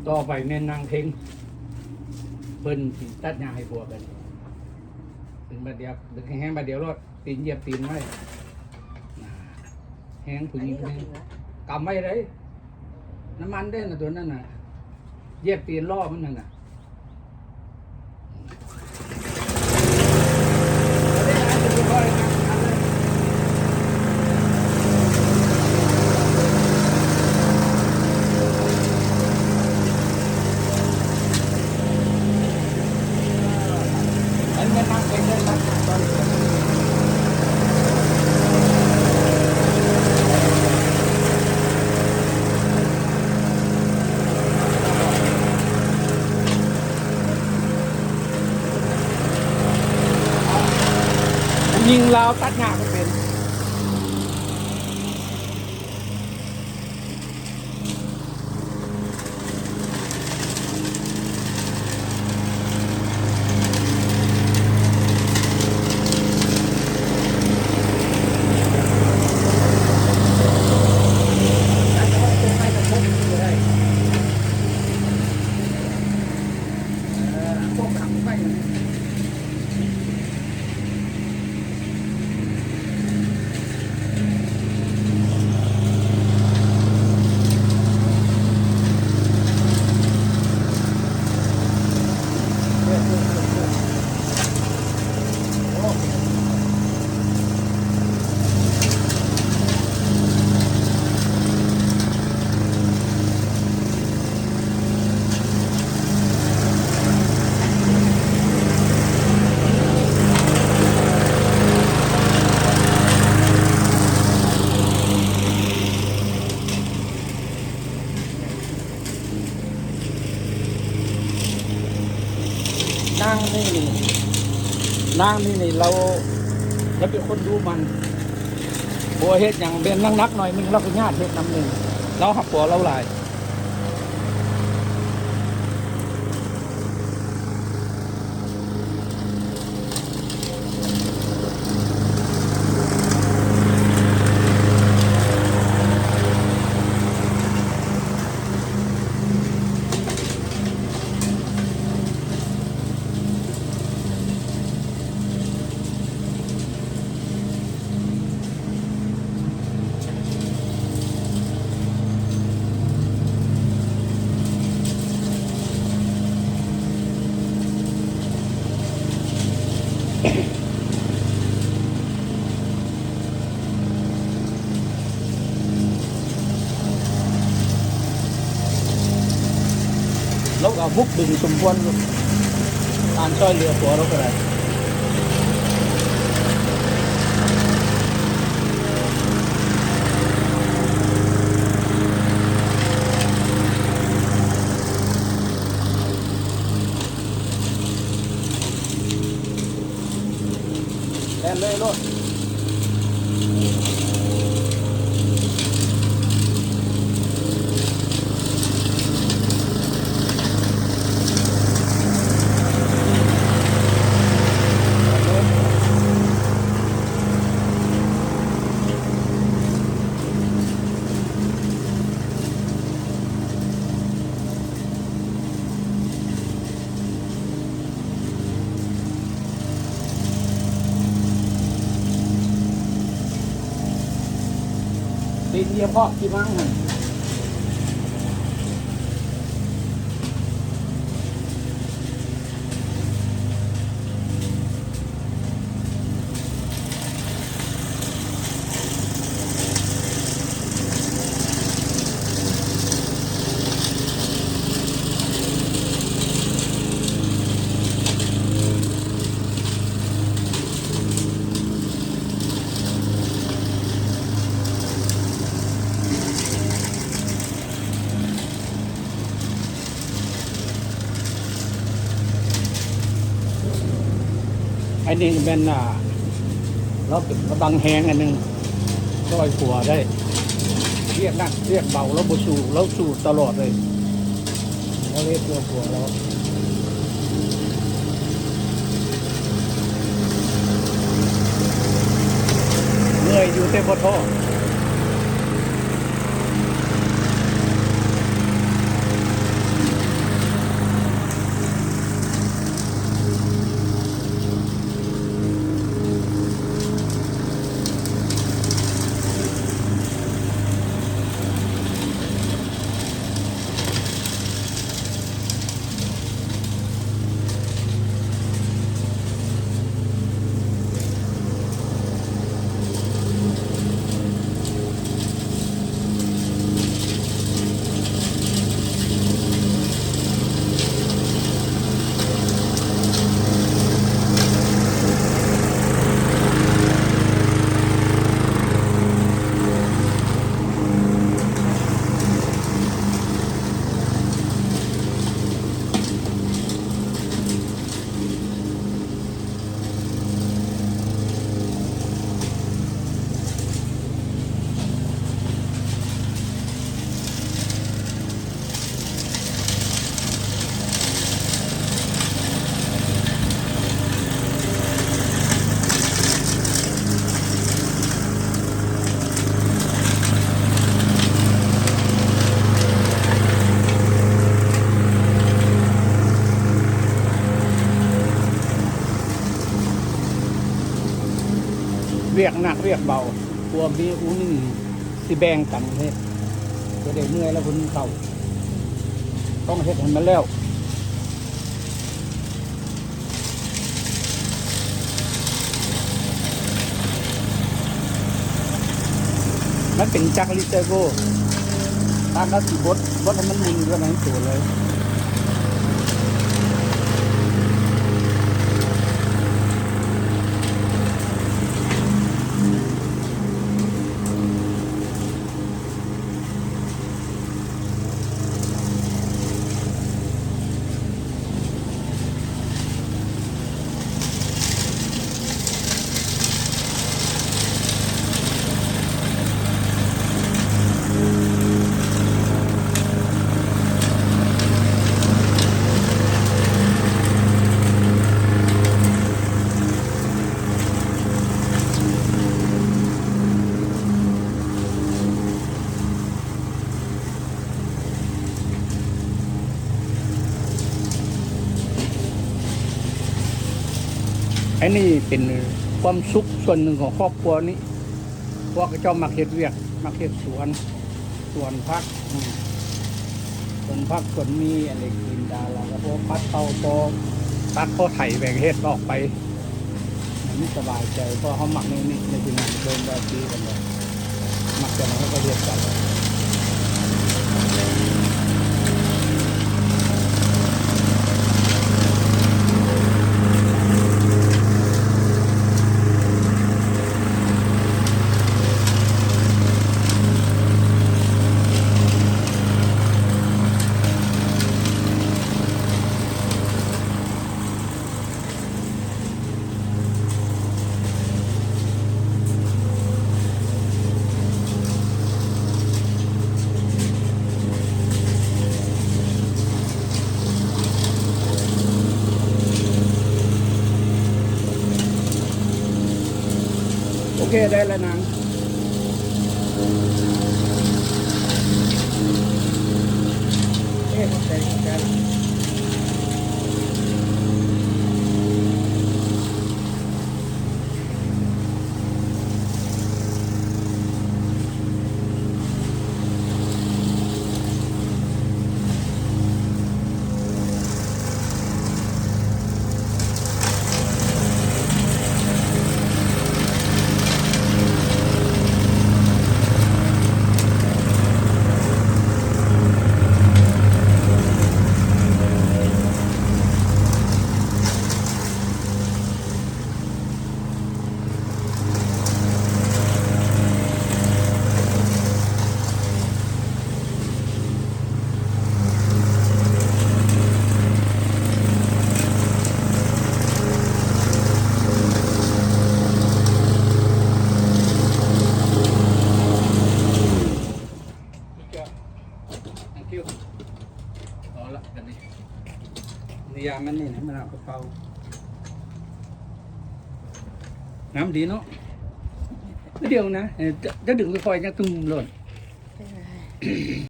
ต่อไปเน้นนางเพ่งเพิ่นสิตัดหญ้าให้ผัวกันเป็นบัดเดียวเป็นแห้งบัดเดียวรถตีนเหยียบตีนไว้แห้งผู้หญิงคนนี้กำไว้เลยน้ำมันได้นะตัวนั้นน่ะเหยียบตีนล่อมันนั่นน่ะยิงลาวตัดหญ้าก็เป็นนางนี่เราเป็นคนดูมันบัวเฮ็ดอย่างเบนนักหน่อยนึงเราก็ญาติเฮ็ดน้ำหนึ่งเราหักปัวเราหลายเราเอาบุกดึงสมควรการช่วยเหลือผัวเราก็ได้แล่นเลยรถตีนเดียวพอกี่มั้งไอ้นี่เป็นเราเป็นกระบังแหงอันหนึ่งร้อยขัวได้เรียกนักเรียกเบาแล้วบูสูแล้วสูตลอดเลยเราเรียกตัวขัวเราเหนื่อยอยู่เต็มท้อ เวียกหนักเวียกเบาตัวมีอู้นี่สิแบ่งกันเฮ็ดจะได้เมื่อยแล้วคนเข้าต้องเฮ็ดให้มันแล้วมันเป็นจักรลิเตอร์โกตามรัฐบทให้มันนิ่งด้วยนะตัวเลยไอ้นี่เป็นความสุขส่วนหนึ่งของครอบครัวนี้พวกเจ้ามักเฮ็ดเวียกมักเฮ็ดสวนพักสวนพักสวนมีอะไรกินดาราแล้วพอพัดเตาพอตัดพอไถแบ่งเฮ็ดออกไปมันไม่สบายใจเพราะเขาหมักในนี้ในที่นั้นเดินแบบดีกันเลยหมักจนเขาก็เรียกกันโอเคได้แล้วนางเข้าใจแล้ว คิวเอาละกันนี่นี่ยามันนี่นะมันเอากระเป๋าน้ำดีเนาะเดี๋ยวนะจะดึงไปคอยจะตุ้มหล่น